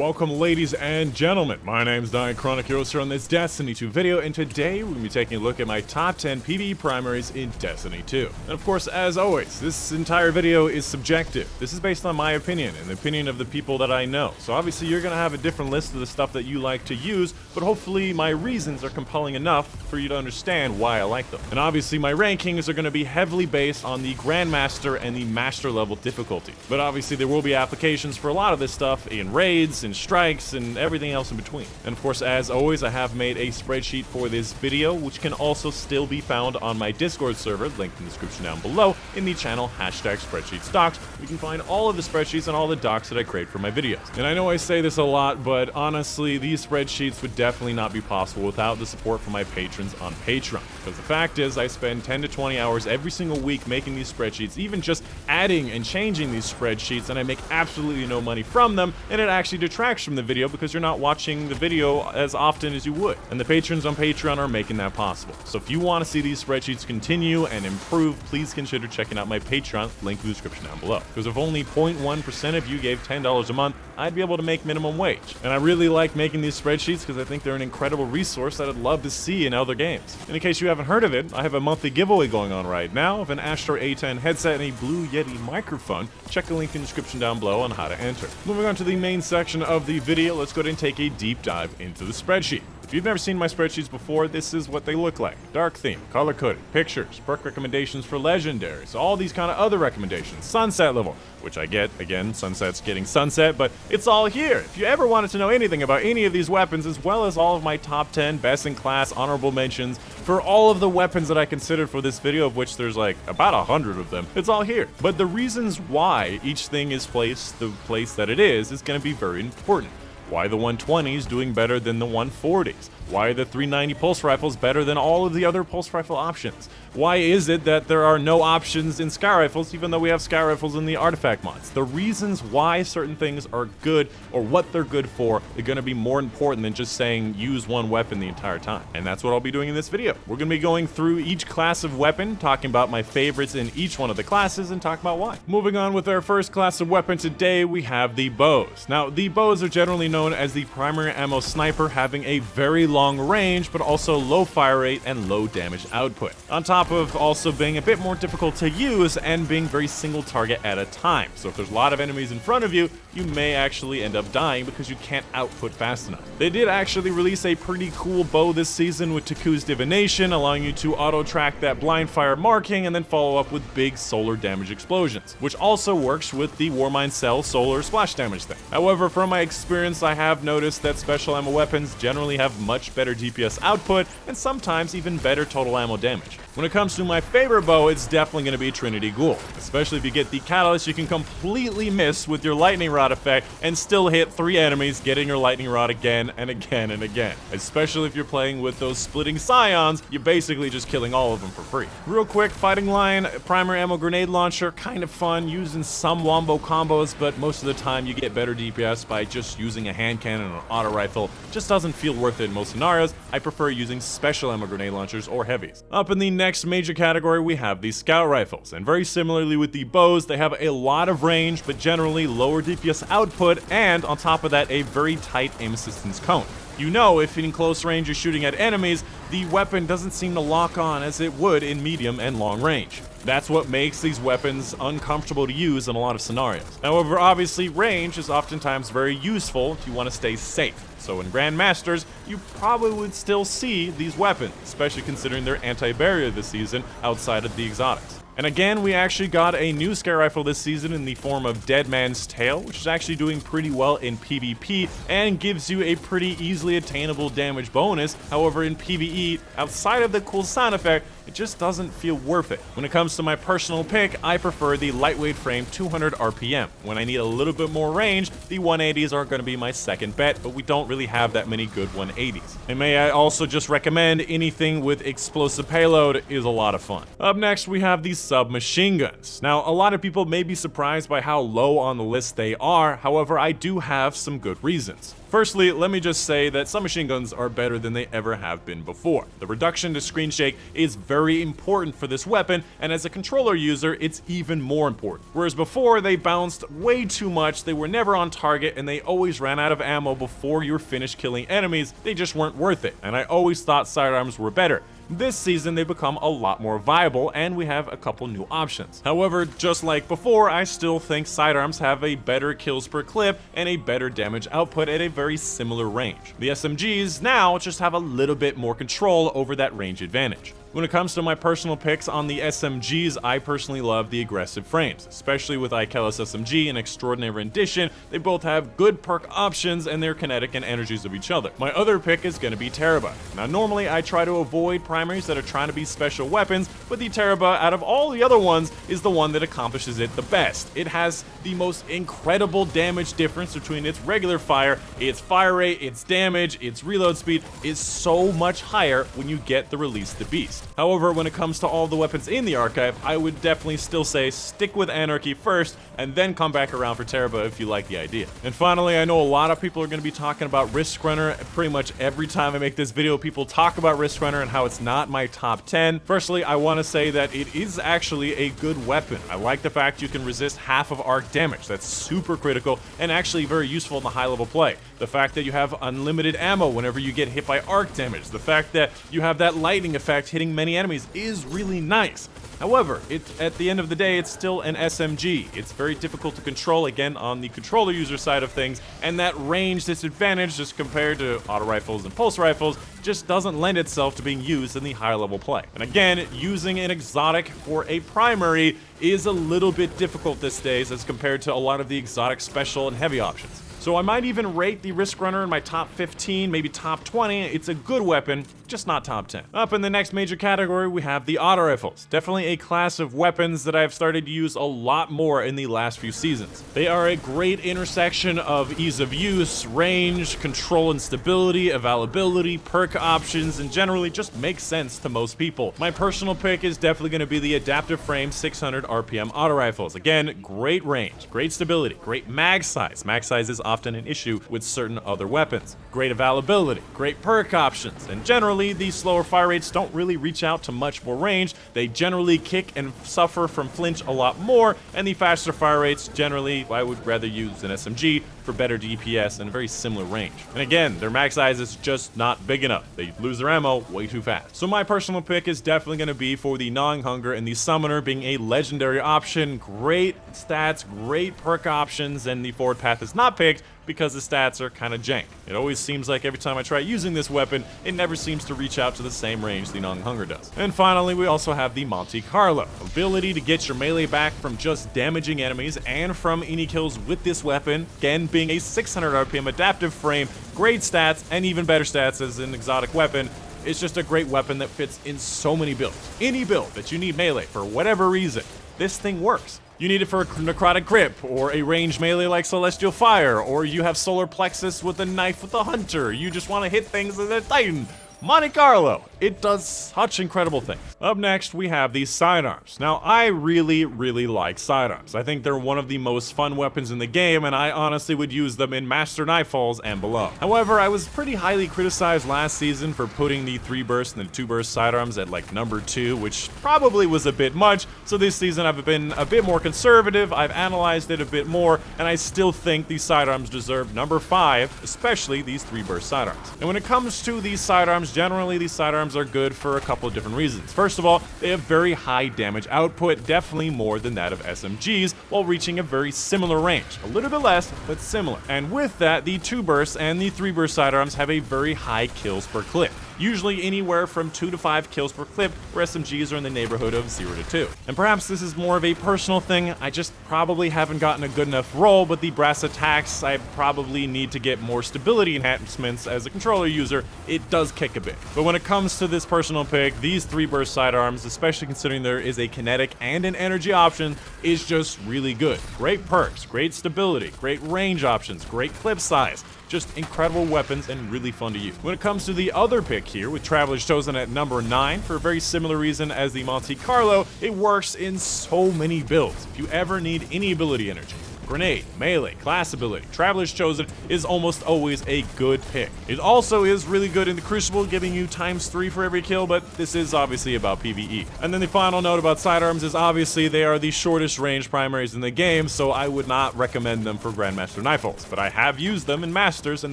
Welcome ladies and gentlemen, my name's Dychronic, you're here on this Destiny 2 video, and today we're going to be taking a look at my top 10 PvE primaries in Destiny 2. And of course, as always, this entire video is subjective. This is based on my opinion and the opinion of the people that I know. So obviously you're going to have a different list of the stuff that you like to use, but hopefully my reasons are compelling enough for you to understand why I like them. And obviously my rankings are going to be heavily based on the Grandmaster and the Master level difficulty. But obviously there will be applications for a lot of this stuff in raids, and strikes, and everything else in between. And of course, as always, I have made a spreadsheet for this video, which can also still be found on my Discord server, linked in the description down below, in the channel #SpreadsheetsDocs. You can find all of the spreadsheets and all the docs that I create for my videos. And I know I say this a lot, but honestly, these spreadsheets would definitely not be possible without the support from my patrons on Patreon. Because the fact is, I spend 10 to 20 hours every single week making these spreadsheets, even just adding and changing these spreadsheets, and I make absolutely no money from them, and it actually detracts from the video because you're not watching the video as often as you would. And the patrons on Patreon are making that possible. So if you want to see these spreadsheets continue and improve, please consider checking out my Patreon, link in the description down below. Because if only 0.1% of you gave $10 a month, I'd be able to make minimum wage. And I really like making these spreadsheets because I think they're an incredible resource that I'd love to see in other games. And in case you haven't heard of it, I have a monthly giveaway going on right now of an Astro A10 headset and a Blue Yeti microphone. Check the link in the description down below on how to enter. Moving on to the main section of the video, let's go ahead and take a deep dive into the spreadsheet. If you've never seen my spreadsheets before, this is what they look like. Dark theme, color coded, pictures, perk recommendations for legendaries, all these kind of other recommendations, sunset level, which I get, again, sunset's getting sunset, but it's all here. If you ever wanted to know anything about any of these weapons, as well as all of my top 10 best in class honorable mentions for all of the weapons that I considered for this video, of which there's like about 100 of them, it's all here. But the reasons why each thing is placed the place that it is going to be very important. Why the 120s doing better than the 140s? Why are the 390 pulse rifles better than all of the other pulse rifle options? Why is it that there are no options in sky rifles even though we have sky rifles in the artifact mods? The reasons why certain things are good or what they're good for are going to be more important than just saying use one weapon the entire time. And that's what I'll be doing in this video. We're going to be going through each class of weapon, talking about my favorites in each one of the classes, and talk about why. Moving on with our first class of weapon today, we have the bows. Now, the bows are generally known as the primary ammo sniper, having a very long range, but also low fire rate and low damage output. On top of also being a bit more difficult to use and being very single target at a time. So if there's a lot of enemies in front of you, you may actually end up dying because you can't output fast enough. They did actually release a pretty cool bow this season with Taku's Divination, allowing you to auto-track that blind fire marking and then follow up with big solar damage explosions, which also works with the Warmind Cell solar splash damage thing. However, from my experience, I have noticed that special ammo weapons generally have much better DPS output and sometimes even better total ammo damage. When it comes to my favorite bow, it's definitely going to be Trinity Ghoul. Especially if you get the Catalyst, you can completely miss with your Lightning Rod effect and still hit 3 enemies, getting your Lightning Rod again and again and again. Especially if you're playing with those splitting Scions, you're basically just killing all of them for free. Real quick, Fighting Line, Primary Ammo Grenade Launcher, kind of fun, using some wombo combos, but most of the time you get better DPS by just using a hand cannon or an auto rifle. Just doesn't feel worth it in most scenarios. I prefer using Special Ammo Grenade Launchers or heavies. Up in the next major category, we have the Scout Rifles, and very similarly with the bows, they have a lot of range, but generally lower DPS output, and on top of that, a very tight aim assistance cone. You know, if in close range you're shooting at enemies, the weapon doesn't seem to lock on as it would in medium and long range. That's what makes these weapons uncomfortable to use in a lot of scenarios. However, obviously, range is oftentimes very useful if you want to stay safe. So in Grandmasters, you probably would still see these weapons, especially considering their anti-barrier this season outside of the exotics. And again, we actually got a new scare rifle this season in the form of Dead Man's Tale, which is actually doing pretty well in PvP and gives you a pretty easily attainable damage bonus. However, in PvE, outside of the cool sound effect, it just doesn't feel worth it. When it comes to my personal pick, I prefer the lightweight frame 200 RPM. When I need a little bit more range, the 180s are going to be my second bet, but we don't really have that many good 180s. And may I also just recommend anything with explosive payload is a lot of fun. Up next, we have the submachine guns. Now, a lot of people may be surprised by how low on the list they are, however, I do have some good reasons. Firstly, let me just say that submachine guns are better than they ever have been before. The reduction to screen shake is very important for this weapon, and as a controller user, it's even more important. Whereas before, they bounced way too much, they were never on target, and they always ran out of ammo before you were finished killing enemies. They just weren't worth it, and I always thought sidearms were better. This season, they've become a lot more viable, and we have a couple new options. However, just like before, I still think sidearms have a better kills per clip and a better damage output at a very similar range. The SMGs now just have a little bit more control over that range advantage. When it comes to my personal picks on the SMGs, I personally love the aggressive frames, especially with Ikelis SMG and Extraordinary Rendition. They both have good perk options and they're kinetic and energies of each other. My other pick is going to be Teraba. Now normally I try to avoid primaries that are trying to be special weapons, but the Teraba out of all the other ones is the one that accomplishes it the best. It has the most incredible damage difference between its regular fire, its fire rate, its damage, its reload speed is so much higher when you get the Release the Beast. However, when it comes to all the weapons in the archive, I would definitely still say stick with Anarchy first, and then come back around for Teraba if you like the idea. And finally, I know a lot of people are going to be talking about Risk Runner. Pretty much every time I make this video, people talk about Risk Runner and how it's not my top 10. Firstly, I want to say that it is actually a good weapon. I like the fact you can resist half of arc damage. That's super critical and actually very useful in the high level play. The fact that you have unlimited ammo whenever you get hit by arc damage. The fact that you have that lightning effect hitting many enemies is really nice. However, at the end of the day, it's still an SMG. It's very difficult to control, again, on the controller user side of things, and that range disadvantage, just compared to auto rifles and pulse rifles, just doesn't lend itself to being used in the higher level play. And again, using an exotic for a primary is a little bit difficult these days as compared to a lot of the exotic special and heavy options. So I might even rate the Risk Runner in my top 15, maybe top 20. It's a good weapon, just not top 10. Up in the next major category, we have the auto rifles. Definitely a class of weapons that I've started to use a lot more in the last few seasons. They are a great intersection of ease of use, range, control and stability, availability, perk options, and generally just make sense to most people. My personal pick is definitely going to be the Adaptive Frame 600 RPM auto rifles. Again, great range, great stability, great mag size. Mag size is often an issue with certain other weapons. Great availability, great perk options, and generally these slower fire rates don't really reach out to much more range. They generally kick and suffer from flinch a lot more, and the faster fire rates generally I would rather use an SMG for better DPS and a very similar range. And again, their mag size is just not big enough. They lose their ammo way too fast. So my personal pick is definitely going to be for the Gnawing Hunger and the Summoner being a legendary option. Great stats, great perk options, and the forward path is not picked because the stats are kind of jank. It always seems like every time I try using this weapon, it never seems to reach out to the same range the Gnawing Hunger does. And finally, we also have the Monte Carlo. Ability to get your melee back from just damaging enemies and from any kills with this weapon. Again, being a 600 RPM adaptive frame, great stats, and even better stats as an exotic weapon. It's just a great weapon that fits in so many builds. Any build that you need melee for whatever reason, this thing works. You need it for a necrotic grip, or a ranged melee like Celestial Fire, or you have Solar Plexus with a knife with a hunter. You just want to hit things with a Titan. Monte Carlo, it does such incredible things. Up next, we have these sidearms. Now, I really like sidearms. I think they're one of the most fun weapons in the game, and I honestly would use them in Master Nightfalls and below. However, I was pretty highly criticized last season for putting the 3-burst and the 2-burst sidearms at like number 2, which probably was a bit much. So this season, I've been a bit more conservative, I've analyzed it a bit more, and I still think these sidearms deserve number 5, especially these 3-burst sidearms. And when it comes to these sidearms, generally these sidearms are good for a couple of different reasons. First of all, they have very high damage output, definitely more than that of SMGs, while reaching a very similar range. A little bit less, but similar. And with that, the 2-burst and the 3-burst sidearms have a very high kills per clip. Usually anywhere from 2 to 5 kills per clip, where SMGs are in the neighborhood of 0 to 2. And perhaps this is more of a personal thing, I just probably haven't gotten a good enough roll, but the brass attacks, I probably need to get more stability enhancements as a controller user. It does kick a bit. But when it comes to this personal pick, these 3-burst sidearms, especially considering there is a kinetic and an energy option, is just really good. Great perks, great stability, great range options, great clip size. Just incredible weapons and really fun to use. When it comes to the other pick here, with Traveler's Chosen at number 9 for a very similar reason as the Monte Carlo. It works in so many builds. If you ever need any ability energy, grenade, melee, class ability, Traveler's Chosen is almost always a good pick. It also is really good in the Crucible, giving you ×3 for every kill, but this is obviously about PvE. And then the final note about Sidearms is obviously they are the shortest range primaries in the game, so I would not recommend them for Grandmaster Nightfalls, but I have used them in Masters and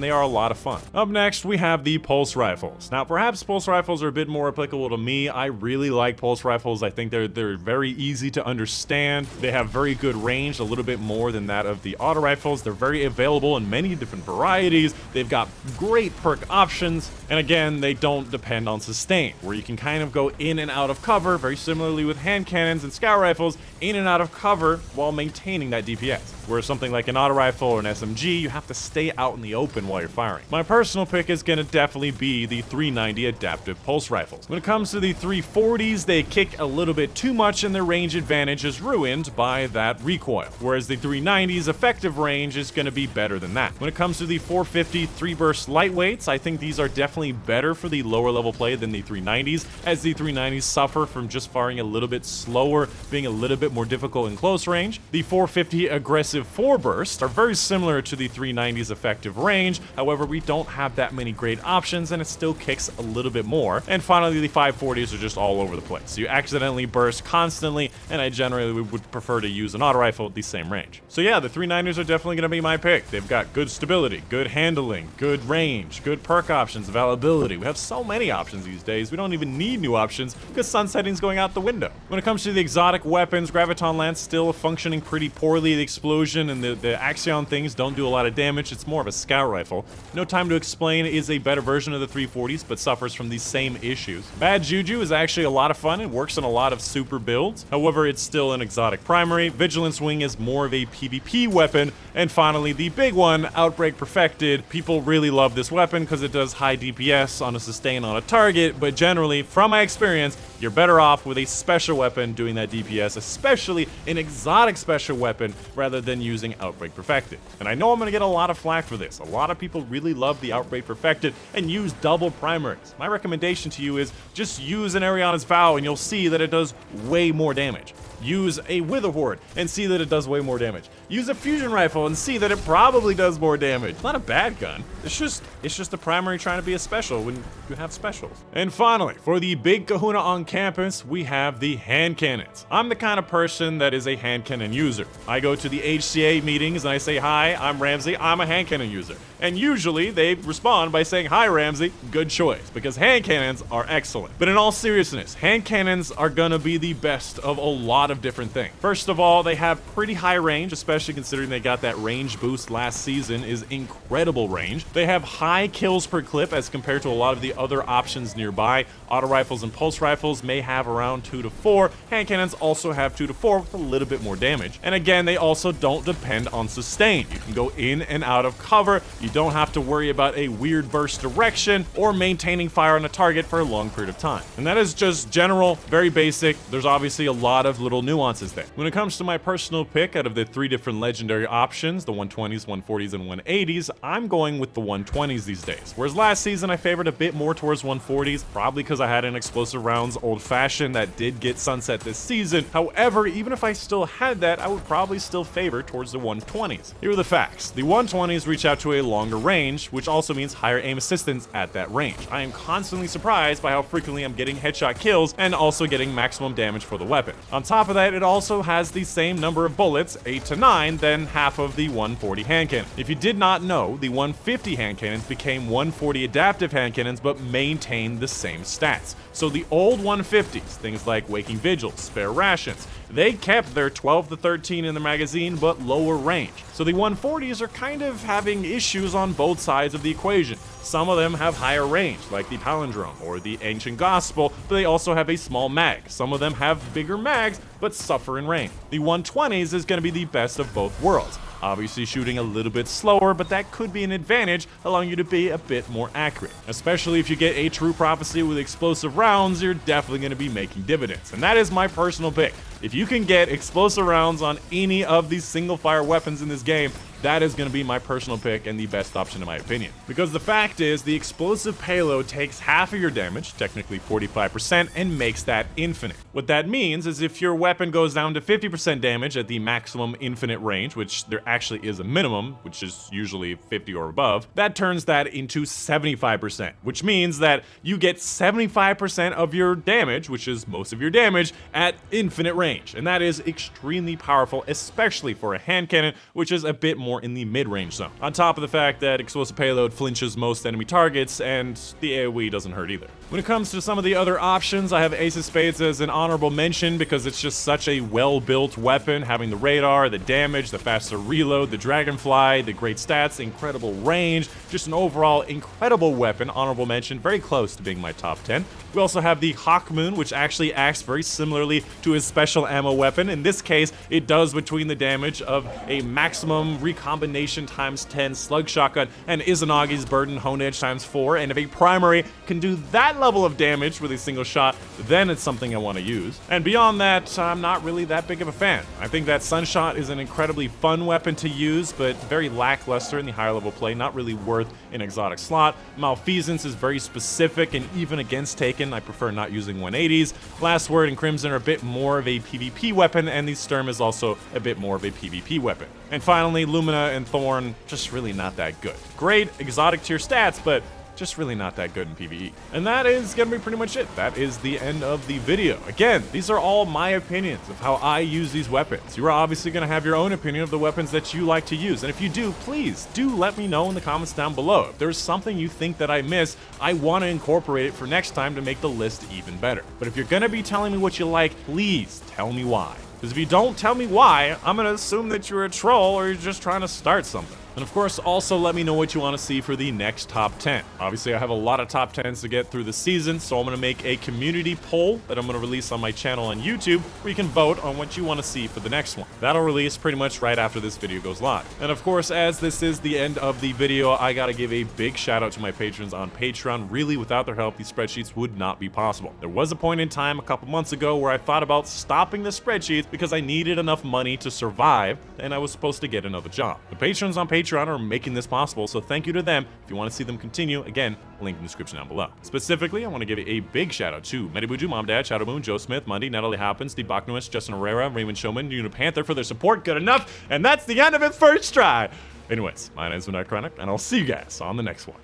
they are a lot of fun. Up next, we have the Pulse Rifles. Now, perhaps Pulse Rifles are a bit more applicable to me. I really like Pulse Rifles. I think they're very easy to understand. They have very good range, a little bit more than that of the auto rifles. They're very available in many different varieties. They've got great perk options, and again, they don't depend on sustain, where you can kind of go in and out of cover, very similarly with hand cannons and scout rifles, in and out of cover while maintaining that DPS. Whereas something like an auto rifle or an SMG, you have to stay out in the open while you're firing. My personal pick is gonna definitely be the 390 adaptive pulse rifles. When it comes to the 340s, they kick a little bit too much and their range advantage is ruined by that recoil, whereas the 390s effective range is gonna be better than that. When it comes to the 450 3-burst lightweights, I think these are definitely better for the lower level play than the 390s, as the 390s suffer from just firing a little bit slower, being a little bit more difficult in close range. The 450 aggressive 4-bursts are very similar to the 390's effective range, however we don't have that many great options and it still kicks a little bit more. And finally, the 540s are just all over the place. You accidentally burst constantly, and I generally would prefer to use an auto rifle at the same range. So yeah, the 390s are definitely going to be my pick. They've got good stability, good handling, good range, good perk options, availability. We have so many options these days, we don't even need new options because sunsetting's going out the window. When it comes to the exotic weapons, Graviton Lance still functioning pretty poorly. The explosion and the Axion things don't do a lot of damage. It's more of a scout rifle. No Time to Explain is a better version of the 340s, but suffers from these same issues. Bad Juju is actually a lot of fun. It works in a lot of super builds. However, it's still an exotic primary. Vigilance Wing is more of a PvP weapon. And finally, the big one, Outbreak Perfected. People really love this weapon because it does high DPS on a sustain on a target, but generally, from my experience, you're better off with a special weapon doing that DPS, especially an exotic special weapon, rather than using Outbreak Perfected. And I know I'm going to get a lot of flack for this. A lot of people really love the Outbreak Perfected and use double primaries. My recommendation to you is just use an Ariana's Vow and you'll see that it does way more damage. Use a Wither Horde and see that it does way more damage. Use a fusion rifle and see that it probably does more damage. It's not a bad gun. It's just a primary trying to be a special when you have specials. And finally, for the big kahuna on campus, we have the hand cannons. I'm the kind of person that is a hand cannon user. I go to the HCA meetings and I say, "Hi, I'm Ramsey. I'm a hand cannon user." And usually they respond by saying, "Hi, Ramsey." Good choice, because hand cannons are excellent. But in all seriousness, hand cannons are gonna be the best of a lot of different things. First of all, they have pretty high range, especially considering they got that range boost last season is incredible range. They have high kills per clip as compared to a lot of the other options nearby. Auto rifles and pulse rifles may have around 2 to 4. Hand cannons also have 2 to 4 with a little bit more damage. And again, they also don't depend on sustain. You can go in and out of cover. You don't have to worry about a weird burst direction or maintaining fire on a target for a long period of time. And that is just general, very basic. There's obviously a lot of little nuances there. When it comes to my personal pick out of the 3 different legendary options, the 120s, 140s, and 180s, I'm going with the 120s these days. Whereas last season I favored a bit more towards 140s, probably because I had an explosive rounds old-fashioned that did get sunset this season. However, even if I still had that, I would probably still favor towards the 120s. Here are the facts. The 120s reach out to a longer range, which also means higher aim assistance at that range. I am constantly surprised by how frequently I'm getting headshot kills and also getting maximum damage for the weapon. On top of that, it also has the same number of bullets, 8 to 9, than half of the 140 hand cannon. If you did not know, the 150 hand cannons became 140 adaptive hand cannons but maintained the same stats. So the old 150s, things like Waking Vigils, Spare Rations, they kept their 12 to 13 in the magazine but lower range. So the 140s are kind of having issues on both sides of the equation. Some of them have higher range, like the Palindrome or the Ancient Gospel, but they also have a small mag. Some of them have bigger mags, but suffer in range. The 120s is going to be the best of both worlds. Obviously shooting a little bit slower, but that could be an advantage, allowing you to be a bit more accurate. Especially if you get a true prophecy with explosive rounds, you're definitely going to be making dividends. And that is my personal pick. If you can get explosive rounds on any of these single fire weapons in this game, that is going to be my personal pick and the best option in my opinion. Because the fact is, the explosive payload takes half of your damage, technically 45%, and makes that infinite. What that means is if your weapon goes down to 50% damage at the maximum infinite range, which there actually is a minimum, which is usually 50 or above, that turns that into 75%, which means that you get 75% of your damage, which is most of your damage, at infinite range. And that is extremely powerful, especially for a hand cannon, which is a bit more in the mid-range zone. On top of the fact that explosive payload flinches most enemy targets, and the AoE doesn't hurt either. When it comes to some of the other options, I have Ace of Spades as an honorable mention because it's just such a well-built weapon, having the radar, the damage, the faster reload, the dragonfly, the great stats, incredible range, just an overall incredible weapon. Honorable mention, very close to being my top 10. We also have the Hawkmoon, which actually acts very similarly to his special ammo weapon. In this case, it does between the damage of a maximum recombination times 10 slug shotgun and Izanagi's burden hone edge times 4. And if a primary can do that level of damage with a single shot, then it's something I want to use. And beyond that, I'm not really that big of a fan. I think that Sunshot is an incredibly fun weapon to use, but very lackluster in the higher level play, not really worth an exotic slot. Malfeasance is very specific, and even against Taken, I prefer not using 180s. Last Word and Crimson are a bit more of a PvP weapon, and the Sturm is also a bit more of a PvP weapon. And finally, Lumina and Thorn, just really not that good. Great exotic tier stats, but just really not that good in PvE. And that is gonna be pretty much it. That is the end of the video. Again, these are all my opinions of how I use these weapons. You are obviously gonna have your own opinion of the weapons that you like to use. And if you do, please do let me know in the comments down below. If there's something you think that I missed, I wanna incorporate it for next time to make the list even better. But if you're gonna be telling me what you like, please tell me why. Because if you don't tell me why, I'm gonna assume that you're a troll or you're just trying to start something. And of course, also let me know what you want to see for the next top 10. Obviously, I have a lot of top 10s to get through the season, so I'm going to make a community poll that I'm going to release on my channel on YouTube, where you can vote on what you want to see for the next one. That'll release pretty much right after this video goes live. And of course, as this is the end of the video, I got to give a big shout out to my patrons on Patreon. Really, without their help, these spreadsheets would not be possible. There was a point in time a couple months ago where I thought about stopping the spreadsheets because I needed enough money to survive, and I was supposed to get another job. The patrons on Patreon are making this possible, so thank you to them. If you want to see them continue, again, link in the description down below. Specifically, I want to give a big shout out to Medibuju, Mom Dad, Shadow Moon, Joe Smith, Mundy, Natalie Happens, Steve Bachnuis, Justin Herrera, Raymond Showman, Unit Panther for their support. Good enough, and that's the end of it first try. Anyways, my name is Dychronic, and I'll see you guys on the next one.